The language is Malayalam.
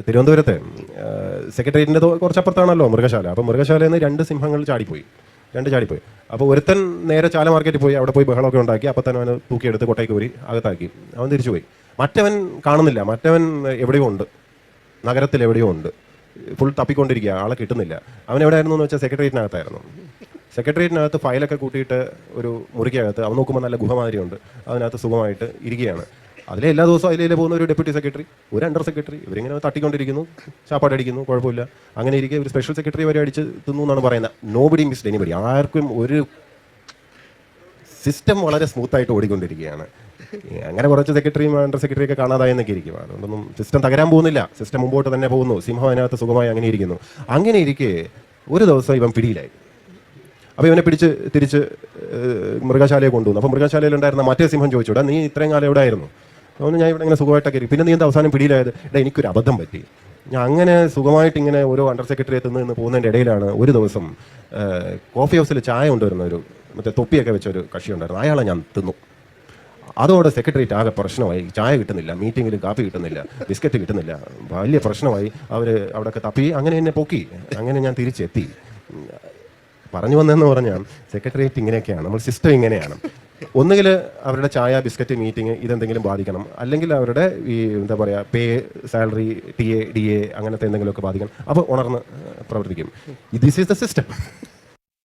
തിരുവനന്തപുരത്തെ സെക്രട്ടേറിയറ്റിൻ്റെ കുറച്ചപ്പുറത്താണല്ലോ മൃഗശാല. അപ്പോൾ മൃഗശാലയിൽ നിന്ന് 2 സിംഹങ്ങൾ ചാടിപ്പോയി. അപ്പോൾ ഒരുത്തൻ നേരെ ചാല മാർക്കറ്റിൽ പോയി, അവിടെ പോയി ബഹളമൊക്കെ ഉണ്ടാക്കി. അപ്പോൾ തന്നെ അവന് തൂക്കിയെടുത്ത് കൊട്ടയ്ക്ക് ഊരി അകത്താക്കി. അവൻ തിരിച്ചു പോയി. മറ്റവൻ കാണുന്നില്ല, മറ്റവൻ എവിടെയോ ഉണ്ട്, നഗരത്തിൽ എവിടെയോ ഉണ്ട്, ഫുൾ തപ്പിക്കൊണ്ടിരിക്കുക, ആളെ കിട്ടുന്നില്ല. അവൻ എവിടെയായിരുന്നു എന്ന് വെച്ചാൽ സെക്രട്ടേറിയറ്റിനകത്തായിരുന്നു. സെക്രട്ടേറിയറ്റിനകത്ത് ഫയലൊക്കെ കൂട്ടിയിട്ട് ഒരു മുറിക്കകത്ത് അവൻ നോക്കുമ്പോൾ നല്ല ഗുഹമാതിരിയുണ്ട്, അതിനകത്ത് സുഖമായിട്ട് ഇരിക്കുകയാണ്. അതിലെ എല്ലാ ദിവസവും അതിലേ പോകുന്ന ഒരു ഡെപ്യൂട്ടി സെക്രട്ടറി, ഒരു അണ്ടർ സെക്രട്ടറി, ഇവരിങ്ങനെ തട്ടിക്കൊണ്ടിരിക്കുന്നു, ചാപ്പാടടിക്കുന്നു, കുഴപ്പമില്ല. അങ്ങനെ ഇരിക്കുക ഒരു സ്പെഷ്യൽ സെക്രട്ടറി വരെ അടിച്ച് തിന്നു എന്നാണ് പറയുന്നത്. Nobody missed anybody. ആർക്കും ഒരു സിസ്റ്റം വളരെ സ്മൂത്തായിട്ട് ഓടിക്കൊണ്ടിരിക്കുകയാണ്. അങ്ങനെ കുറച്ച് സെക്രട്ടറിയും അണ്ടർ സെക്രട്ടറിയൊക്കെ കാണാതായെന്നൊക്കെ ഇരിക്കും. അതുകൊണ്ടൊന്നും സിസ്റ്റം തകരാൻ പോകുന്നില്ല, സിസ്റ്റം മുമ്പോട്ട് തന്നെ പോകുന്നു. സിംഹം അതിനകത്ത് സുഖമായി അങ്ങനെ ഇരിക്കുന്നു. അങ്ങനെ ഇരിക്കെ ഒരു ദിവസം ഇവൻ പിടിയിലായി. അപ്പോൾ ഇവനെ പിടിച്ച് തിരിച്ച് മൃഗശാലയെ കൊണ്ടുവന്നു. അപ്പോൾ മൃഗശാലയിലുണ്ടായിരുന്ന മറ്റേ സിംഹം ചോദിച്ചു, നീ ഇത്രയും കാലം എവിടെ ആയിരുന്നു? അതുകൊണ്ട് ഞാൻ ഇവിടെ ഇങ്ങനെ സുഖമായിട്ടൊക്കെ ഇരിക്കും, പിന്നെ നീ എന്താ അവസാനം പിടിയിലായത്? എനിക്കൊരു അബദ്ധം പറ്റി. ഞാൻ അങ്ങനെ സുഖമായിട്ട് ഇങ്ങനെ ഓരോ അണ്ടർ സെക്രട്ടറിയെ നിന്ന് പോകുന്നതിൻ്റെ ഇടയിലാണ് ഒരു ദിവസം കോഫി ഹൗസിൽ ചായ കൊണ്ടുവരുന്ന ഒരു മറ്റേ തൊപ്പിയൊക്കെ വെച്ചൊരു കക്ഷി ഉണ്ടായിരുന്നു, അയാളെ ഞാൻ തിന്നു. അതോടെ സെക്രട്ടറിയേറ്റ് ആകെ പ്രശ്നമായി. ചായ കിട്ടുന്നില്ല, മീറ്റിങ്ങിൽ കാപ്പി കിട്ടുന്നില്ല, ബിസ്ക്കറ്റ് കിട്ടുന്നില്ല, വലിയ പ്രശ്നമായി. അവർ അവിടെയൊക്കെ തപ്പി, അങ്ങനെ എന്നെ പൊക്കി. അങ്ങനെ ഞാൻ തിരിച്ചെത്തി. പറഞ്ഞു വന്നതെന്ന് പറഞ്ഞാൽ സെക്രട്ടേറിയറ്റ് ഇങ്ങനെയൊക്കെയാണ്, നമ്മൾ സിസ്റ്റം ഇങ്ങനെയാണ്. ഒന്നുകിൽ അവരുടെ ചായ, ബിസ്ക്കറ്റ്, മീറ്റിംഗ് ഇതെന്തെങ്കിലും ബാധിക്കണം, അല്ലെങ്കിൽ അവരുടെ ഈ എന്താ പറയുക പേ, സാലറി, TA, DA അങ്ങനത്തെ എന്തെങ്കിലുമൊക്കെ ബാധിക്കണം. അപ്പോൾ ഉണർന്ന് പ്രവർത്തിക്കും. This is the system.